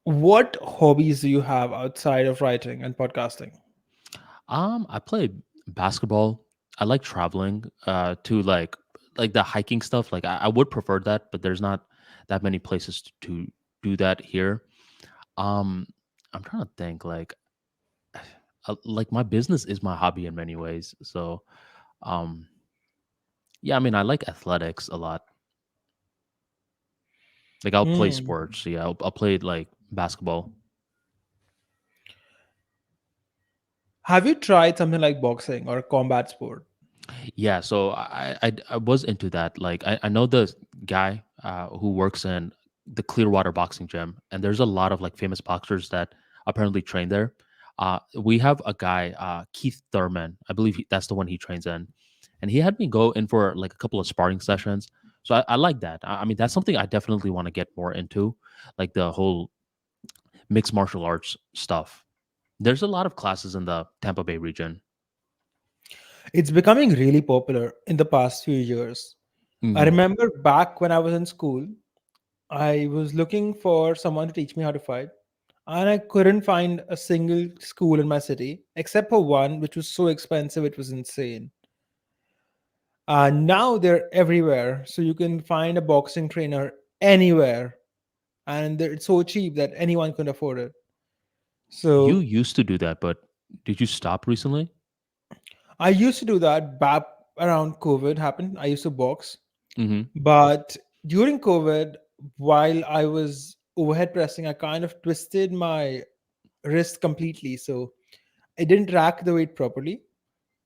What hobbies do you have outside of writing and podcasting? I play basketball. I like traveling to like the hiking stuff. Like I would prefer that, but there's not that many places to do that here. Um I'm trying to think like my business is my hobby in many ways. So um yeah, I mean I like athletics a lot. Like I'll play Hmm. sports. Yeah, I'll play like basketball. Have you tried something like boxing or a combat sport? Yeah, so I was into that. Like I know the guy who works in the Clearwater boxing gym, and there's a lot of like famous boxers that apparently train there. We have a guy, Keith Thurman, I believe that's the one he trains in, and he had me go in for like a couple of sparring sessions. So I like that. I mean, that's something I definitely want to get more into, like the whole mixed martial arts stuff. There's a lot of classes in the Tampa Bay region. It's becoming really popular in the past few years. I Hmm. remember back when I was in school, I was looking for someone to teach me how to fight, and I couldn't find a single school in my city except for one, which was so expensive it was insane. Now they're everywhere, so you can find a boxing trainer anywhere, and it's so cheap that anyone can afford it. You So used to do that, but did you stop recently? I used to do that back around COVID happened. I used to box, Mhm. but during COVID, while I was overhead pressing, I kind of twisted my wrist completely. So I didn't rack the weight properly,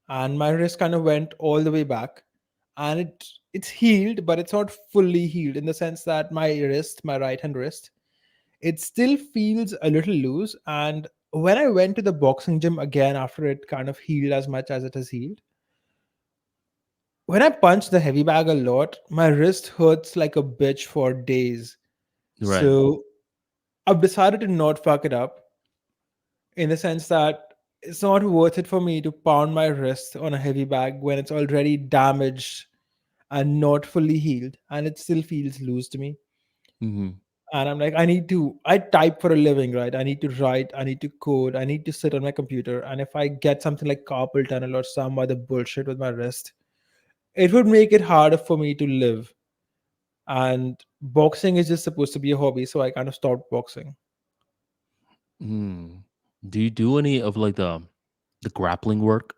and my wrist kind of went all the way back. And it's healed, but it's not fully healed in the sense that my wrist, my right hand wrist, it still feels a little loose. And when I went to the boxing gym again after it kind of healed as much as it has healed, when I punch the heavy bag a lot, my wrist hurts like a bitch for days. Right. So I've decided to not fuck it up in the sense that it's not worth it for me to pound my wrist on a heavy bag when it's already damaged and not fully healed and it still feels loose to me. Mhm. And I'm like, I type for a living, right? I need to write, I need to code, I need to sit on my computer. And if I get something like carpal tunnel or some other bullshit with my wrist, it would make it harder for me to live. And boxing is just supposed to be a hobby, so I kind of stopped boxing. Mm. Do you do any of like the grappling work?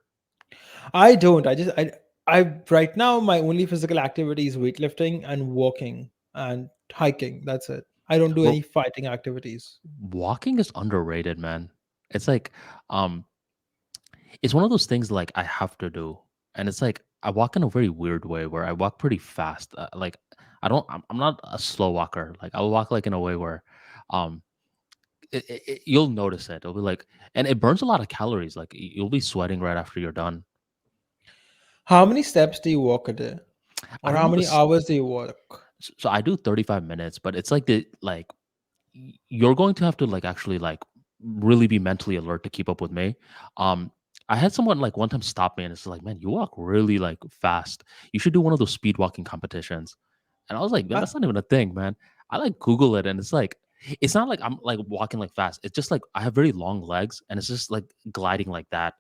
I don't. I right now my only physical activity is weightlifting and walking and hiking. That's it. I don't do any Bro, fighting activities. walking is underrated, man. It's like um it's one of those things like I have to do. And it's like I walk in a very weird way where I walk pretty fast. Like I'm not a slow walker. Like I'll walk like in a way where um you'll notice it. It'll be like, and it burns a lot of calories. Like you'll be sweating right after you're done. How many steps do you walk a day? I Or don't how know many this. hours do you walk? So I do 35 minutes, but it's like you're going to have to like actually like really be mentally alert to keep up with me. Um, I had someone like one time stop me and it's like, man, you walk really like fast. You should do one of those speed walking competitions. And I was like, man, Uh, that's not even a thing, man. I like Google it and it's like, it's not like I'm like walking like fast. It's just like I have very long legs and it's just like gliding like that.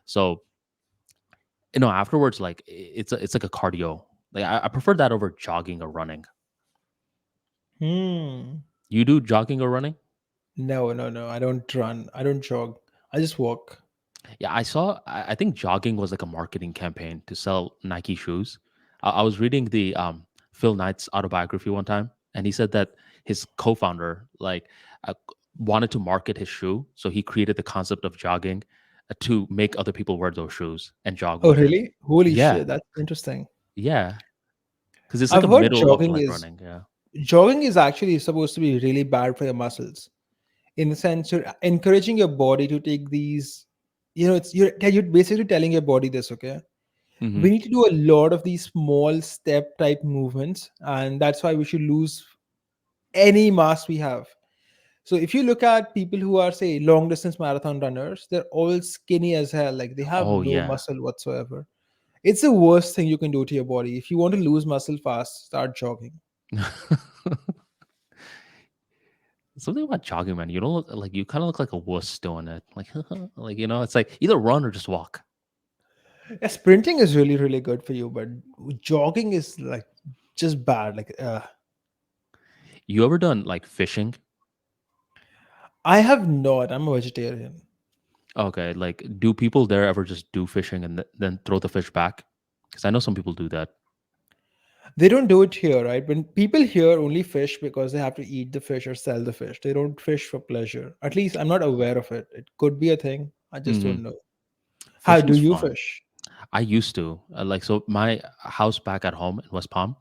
So, afterwards, like it's like a cardio. Like I prefer that over jogging or running. hmm. You do jogging or running? No, no, no. I don't run. I don't jog. I just walk. Yeah, I saw. I think jogging was like a marketing campaign to sell Nike shoes. I was reading the Phil Knight's autobiography one time, and he said that his co-founder wanted to market his shoe, so he created the concept of jogging to make other people wear those shoes and jog Oh, with him. really? Holy Yeah, shit. That's interesting. yeah, because it's like I've a heard middle of like running. Yeah. jogging is actually supposed to be really bad for your muscles. In the sense you're encouraging your body to take these, you're basically telling your body this, okay? Hmm. We need to do a lot of these small step type movements, and that's why we should lose any mass we have. So if you look at people who are, say, long distance marathon runners, they're all skinny as hell, like they have Oh no yeah. muscle whatsoever. It's the worst thing you can do to your body. If you want to lose muscle fast, start jogging. Something about jogging, man. You don't look like you kind of look like a wuss doing it. Like, like it's like either run or just walk. Yeah, sprinting is really, really good for you, but jogging is like just bad. Like, You ever done like fishing? I have not. I'm a vegetarian. Okay, like do people there ever just do fishing and then throw the fish back? Because I know some people do that. They don't do it here, right? When people here only fish because they have to eat the fish or sell the fish, they don't fish for pleasure. At least I'm not aware of it. It could be a thing. I just Hmm. don't know. How do Fishing's you fun. fish? I used to like so my house back at home in West Palm.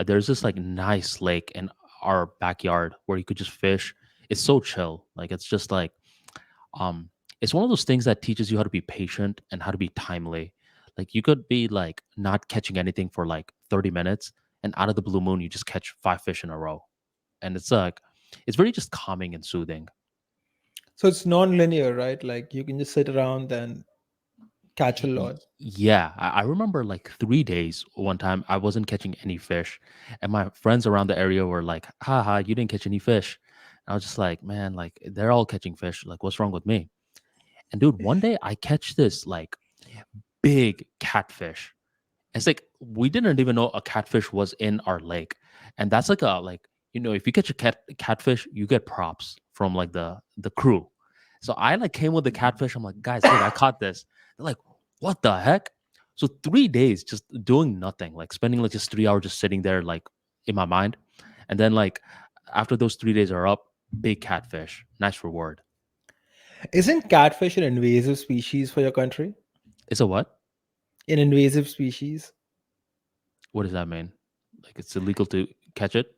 There's this like nice lake in our backyard where you could just fish. It's so chill. Like it's just like um it's one of those things that teaches you how to be patient and how to be timely. Like you could be like not catching anything for like 30 minutes and out of the blue moon you just catch 5 fish in a row. And it's like it's very just calming and soothing. So it's non-linear, right? Like you can just sit around and catch a lot. Yeah, I remember like 3 days one time I wasn't catching any fish, and my friends around the area were like, "Haha, you didn't catch any fish." And I was just like, "Man, like they're all catching fish. Like, what's wrong with me?" And dude, one day I catch this like big catfish. It's like we didn't even know a catfish was in our lake, and that's like a like if you catch a catfish, you get props from like the crew. So I like came with the catfish. I'm like, guys, look, I caught this. They're like, what the heck? So 3 days just doing nothing, like spending like just 3 hours just sitting there, like in my mind, and then like after those 3 days are up, big catfish, nice reward. Isn't catfish an invasive species for your country? It's a what? An invasive species? What does that mean? Like it's illegal to catch it?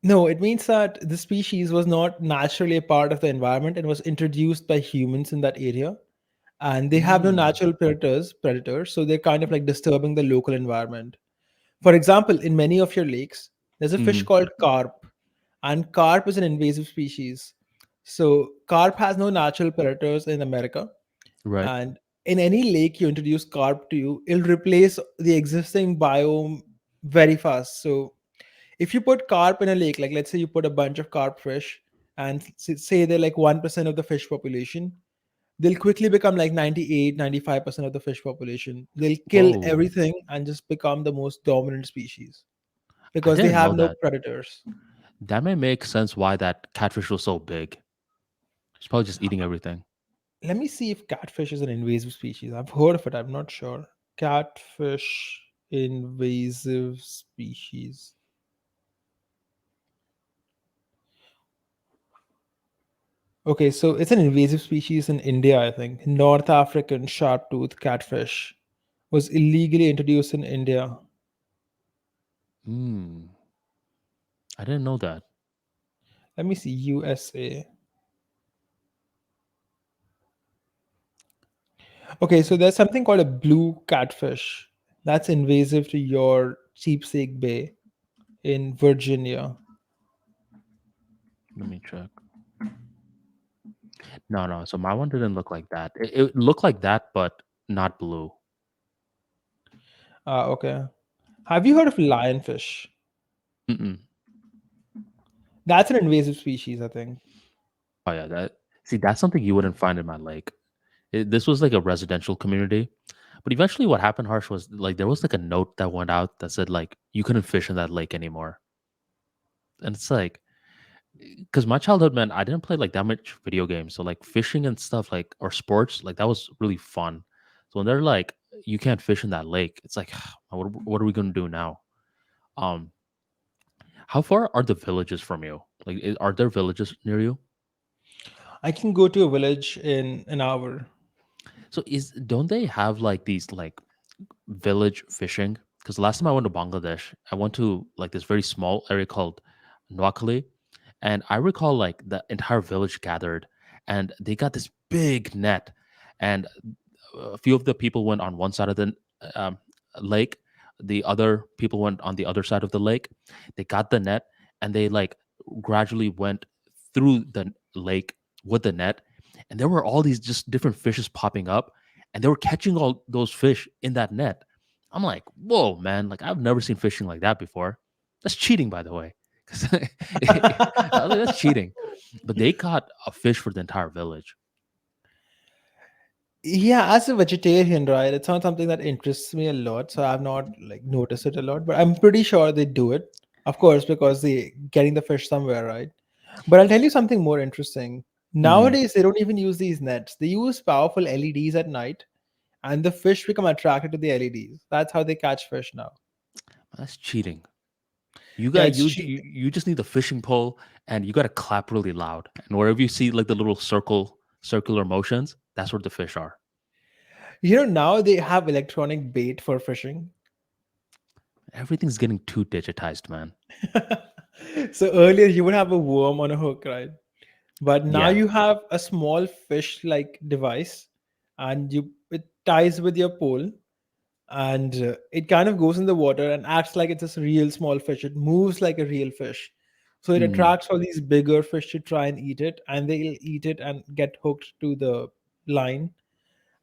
No, it means that the species was not naturally a part of the environment and was introduced by humans in that area. And they have no Mm, natural predators, so they're kind of like disturbing the local environment. For example, in many of your lakes, there's a fish hmm. called carp, and carp is an invasive species. So carp has no natural predators in America, Right. and in any lake you introduce carp to, it'll replace the existing biome very fast. So if you put carp in a lake, like let's say you put a bunch of carp fish, and say they're like 1% of the fish population, they'll quickly become like 98, 95% of the fish population. They'll kill Whoa, everything and just become the most dominant species I because they didn't have know no that. predators. That may make sense why that catfish was so big. It's probably just eating everything. Let me see if catfish is an invasive species. I've heard of it, I'm not sure. Catfish invasive species. Okay, so it's an invasive species in India, I think. North African sharp-toothed catfish was illegally introduced in India. Hmm, I didn't know that. Let me see, USA. Okay, so there's something called a blue catfish that's invasive to your Cheapsake Bay in Virginia. Let me check. No, no. So my one didn't look like that. It looked like that, but not blue. Okay. Have you heard of lionfish? Mm-mm. That's an invasive species, I think. Oh yeah, that. See, that's something you wouldn't find in my lake. This was like a residential community, but eventually, what happened, Harsh, was like there was like a note that went out that said like you couldn't fish in that lake anymore, and it's like because my childhood, man, I didn't play like that much video games. So like fishing and stuff like or sports, like that was really fun. So when they're like, you can't fish in that lake, it's like, what are we gonna do now? Um, how far are the villages from you? Like, are there villages near you? I can go to a village in an hour. So is don't they have like these like village fishing? Because last time I went to Bangladesh, I went to like this very small area called Noakhali, and I recall like the entire village gathered, and they got this big net, and a few of the people went on one side of the um, lake, the other people went on the other side of the lake. They got the net, and they like gradually went through the lake with the net, and there were all these just different fishes popping up, and they were catching all those fish in that net. I'm like, whoa, man! Like I've never seen fishing like that before. That's cheating, by the way. 'Cause I was like, that's cheating. but they caught a fish for the entire village. Yeah, as a vegetarian, right, it's not something that interests me a lot, so I've not like noticed it a lot, but I'm pretty sure they do it, of course, because they getting the fish somewhere, right? But I'll tell you something more interesting. Hmm. Nowadays, they don't even use these nets. They use powerful LEDs at night, and the fish become attracted to the LEDs. That's how they catch fish now. That's cheating. You Yeah, got it's you just need the fishing pole and you got to clap really loud. And wherever you see like the little circular motions, that's where the fish are. now they have electronic bait for fishing. Everything's getting too digitized, man. So earlier you would have a worm on a hook, right? But now Yeah. you have a small fish like device, and you it ties with your pole, and it kind of goes in the water and acts like it's a real small fish. It moves like a real fish, so it Mm. attracts all these bigger fish to try and eat it, and they'll eat it and get hooked to the line.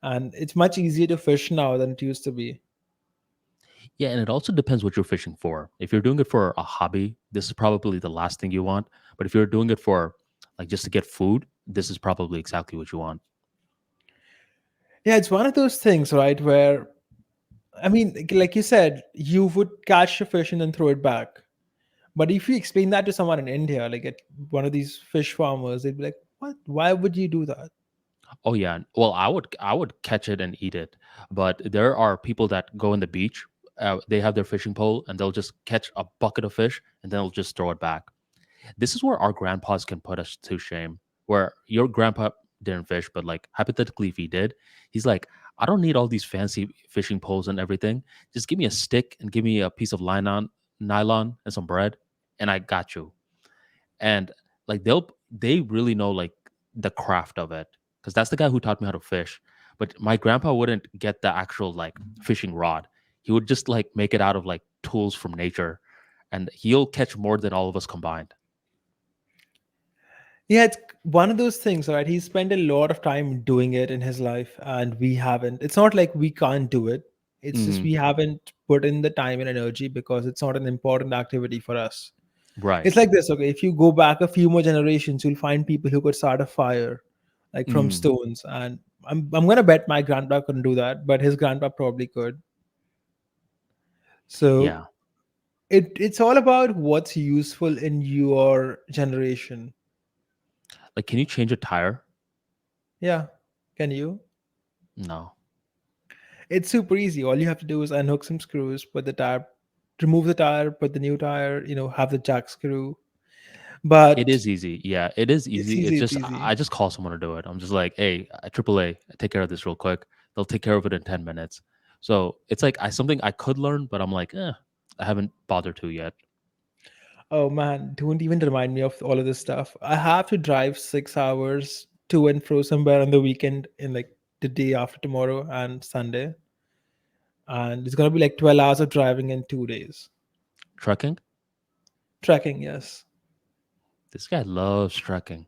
And it's much easier to fish now than it used to be. Yeah, and it also depends what you're fishing for. If you're doing it for a hobby, this is probably the last thing you want. But if you're doing it for like just to get food, this is probably exactly what you want. Yeah, it's one of those things, right, where I mean, like you said, you would catch a fish and then throw it back. But if you explain that to someone in India, like at one of these fish farmers, they'd be like, "What? Why would you do that?" Oh yeah. Well, I would catch it and eat it. But there are people that go in the beach. They have their fishing pole and they'll just catch a bucket of fish and then they'll just throw it back. This is where our grandpas can put us to shame. Where your grandpa didn't fish, but like hypothetically, if he did, he's like, I don't need all these fancy fishing poles and everything. Just give me a stick and give me a piece of nylon and some bread, and I got you. And like they really know like the craft of it because that's the guy who taught me how to fish. But my grandpa wouldn't get the actual like fishing rod. He would just like make it out of like tools from nature, and he'll catch more than all of us combined. Yeah, it's one of those things, right? He spent a lot of time doing it in his life, and we haven't. It's not like we can't do it. It's just Hmm. we haven't put in the time and energy because it's not an important activity for us. Right. It's like this, okay? If you go back a few more generations, you'll find people who could start a fire, like from Mm. stones. And I'm gonna bet my grandpa couldn't do that, but his grandpa probably could. So Yeah. it's all about what's useful in your generation. Like, can you change a tire? Yeah. Can you? No. It's super easy. All you have to do is unhook some screws, put the tire, remove the tire, put the new tire, have the jack screw. It But is easy. Yeah, it is it's easy. easy, It's it's just easy. I just call someone to do it. I'm just like, hey, AAA, take care of this real quick. They'll take care of it in 10 minutes. So it's like I something I could learn, but I'm like, I haven't bothered to yet. Oh man, don't even remind me of all of this stuff. I have to drive 6 hours to and fro somewhere on the weekend in like the day after tomorrow and Sunday. And it's gonna be like 12 hours of driving in 2 days. Trucking. Trekking, yes. This guy loves trucking.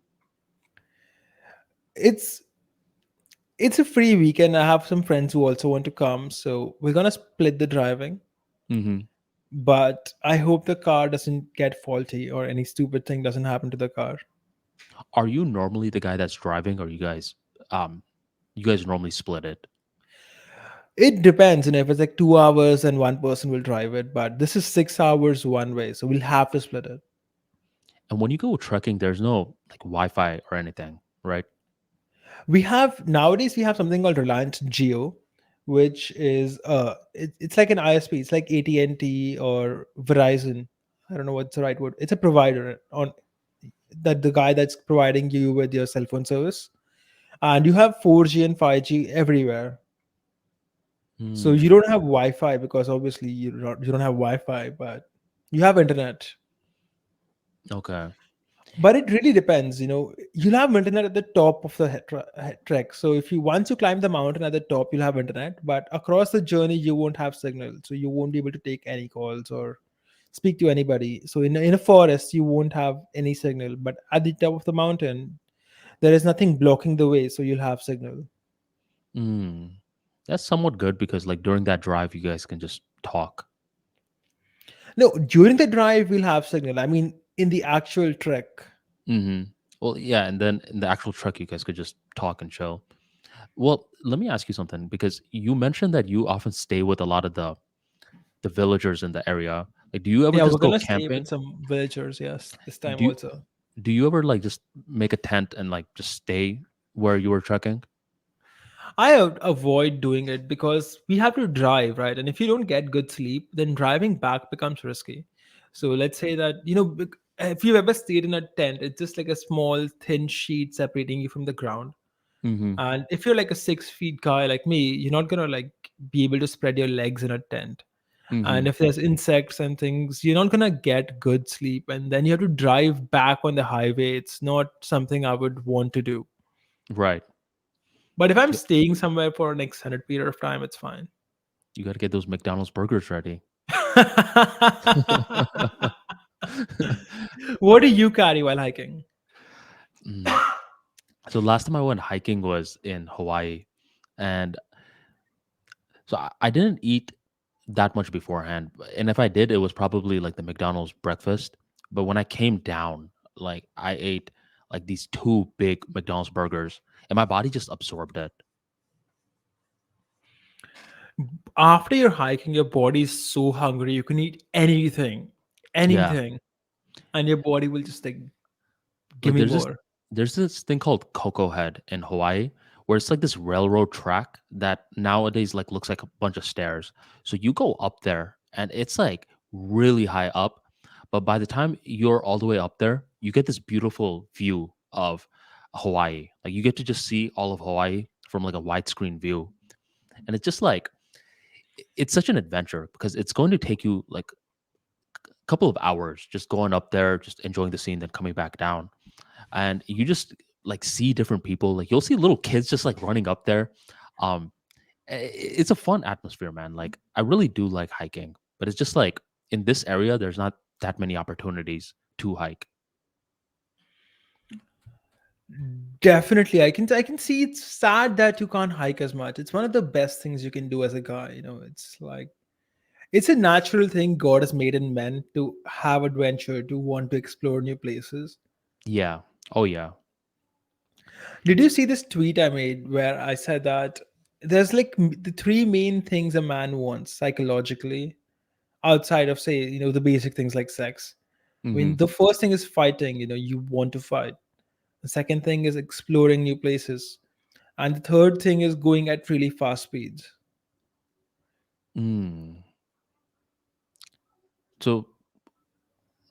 It's it's a free weekend. I have some friends who also want to come, so we're gonna split the driving. Hmm. But I hope the car doesn't get faulty or any stupid thing doesn't happen to the car. Are you normally the guy that's driving, or um, you guys normally split it? It depends, if it's like 2 hours and one person will drive it, but this is 6 hours one way, so we'll have to split it. And when you go trucking, there's no like Wi-Fi or anything, right? We have something called Reliance Geo, which is it's like an ISP. It's like AT&T or Verizon. I don't know what's the right word. It's a provider on that the guy that's providing you with your cell phone service, and you have 4G and 5G everywhere. So you Hmm. don't have Wi-Fi because obviously you don't have Wi-Fi, but you have internet. Okay. But it really depends. You'll have internet at the top of the trek. So if you once you climb the mountain at the top, you'll have internet. But across the journey, you won't have signal, so you won't be able to take any calls or speak to anybody. So in a forest, you won't have any signal. But at the top of the mountain, there is nothing blocking the way, so you'll have signal. Mm. That's somewhat good because like during that drive, you guys can just talk. No, during the drive, we'll have signal. I mean, in the actual trek. Hmm. Well, yeah, and then in the actual truck, you guys could just talk and chill. Well, let me ask you something because you mentioned that you often stay with a lot of the villagers in the area. Like, do you ever Yeah, we're just go gonna stay with camping? some villagers, yes, this time Do you also. do you ever like just make a tent and like just stay where you were trekking? Avoid doing it because we have to drive, right? And if you don't get good sleep, then driving back becomes risky. So let's say that, if you've ever stayed in a tent, it's just like a small, thin sheet separating you from the ground. Mm-hmm. And if you're like a 6 feet guy like me, you're not gonna like be able to spread your legs in a tent. Mm-hmm. And if there's insects and things, you're not gonna get good sleep. And then you have to drive back on the highway. It's not something I would want to do. Right. But if I'm So staying somewhere for an extended period of time, it's fine. you got to get those McDonald's burgers ready. What do you carry while hiking? Mm. So last time I went hiking was in Hawaii, and so I didn't eat that much beforehand, and if I did, it was probably like the McDonald's breakfast. But when I came down, like I ate like these two big McDonald's burgers, and my body just absorbed it. After you're hiking, your body is so hungry, you can eat anything, Yeah, anything, and your body will just like, give like me more. there's this thing called Cocoa Head in Hawaii where it's like this railroad track that nowadays like looks like a bunch of stairs. So you go up there and it's like really high up, but by the time you're all the way up there, you get this beautiful view of Hawaii. Like you get to just see all of Hawaii from like a widescreen view. And it's just like it's such an adventure because it's going to take you like a couple of hours just going up there, just enjoying the scene, then coming back down and you just like see different people. Like you'll see little kids just like running up there. Um, it's a fun atmosphere, man. Like I really do like hiking, but it's just like in this area, there's not that many opportunities to hike. Definitely, I can see it's sad that you can't hike as much. It's one of the best things you can do as a guy. It's like it's a natural thing God has made in men to have adventure, to want to explore new places. Yeah. Oh yeah. Did you see this tweet I made where I said that there's like the three main things a man wants psychologically outside of, say, the basic things like sex? I Hmm. mean, the first thing is fighting, you want to fight. The second thing is exploring new places. And the third thing is going at really fast speeds. Mm. So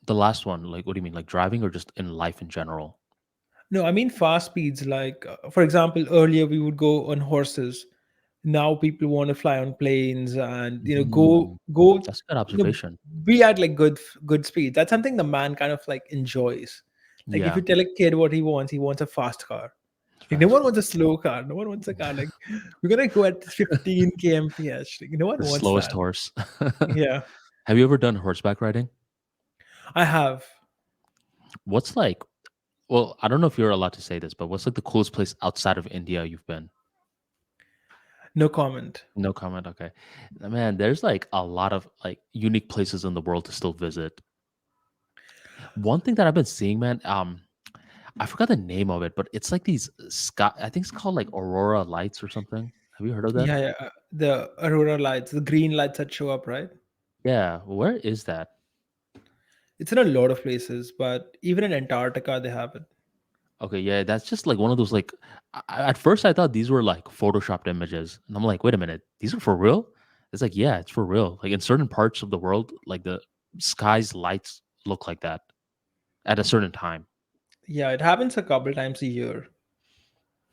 the last one, like, what do you mean, like driving or just in life in general? No, I mean fast speeds. Like, for example, earlier we would go on horses. Now people want to fly on planes and Mm. That's a good you know observation. be at like good speed. That's something the man kind of like enjoys. Like if Yeah. you tell a kid what he wants a fast car. Like no Fast. one wants a slow car. No one wants a car like we're gonna go at 15 kmph. Like no one The wants slowest that. horse. Yeah, Have you ever done horseback riding? I have. What's like Well, I don't know if you're allowed to say this, but what's like the coolest place outside of India you've been? No comment. No comment. Okay. Man, there's like a lot of like unique places in the world to still visit. One thing that I've been seeing, man, I forgot the name of it, but it's like these sky, I think it's called like aurora lights or something. Have you heard of that? Yeah, yeah. The aurora lights, the green lights that show up, right? Yeah. Where is that? It's in a lot of places, but even in Antarctica, they have it. Okay, yeah, that's just like one of those like at first I thought these were like photoshopped images. And I'm like, wait a minute, these are for real? It's like, yeah, it's for real. Like in certain parts of the world, like the sky's lights look like that at a certain time. Yeah, it happens a couple times a year.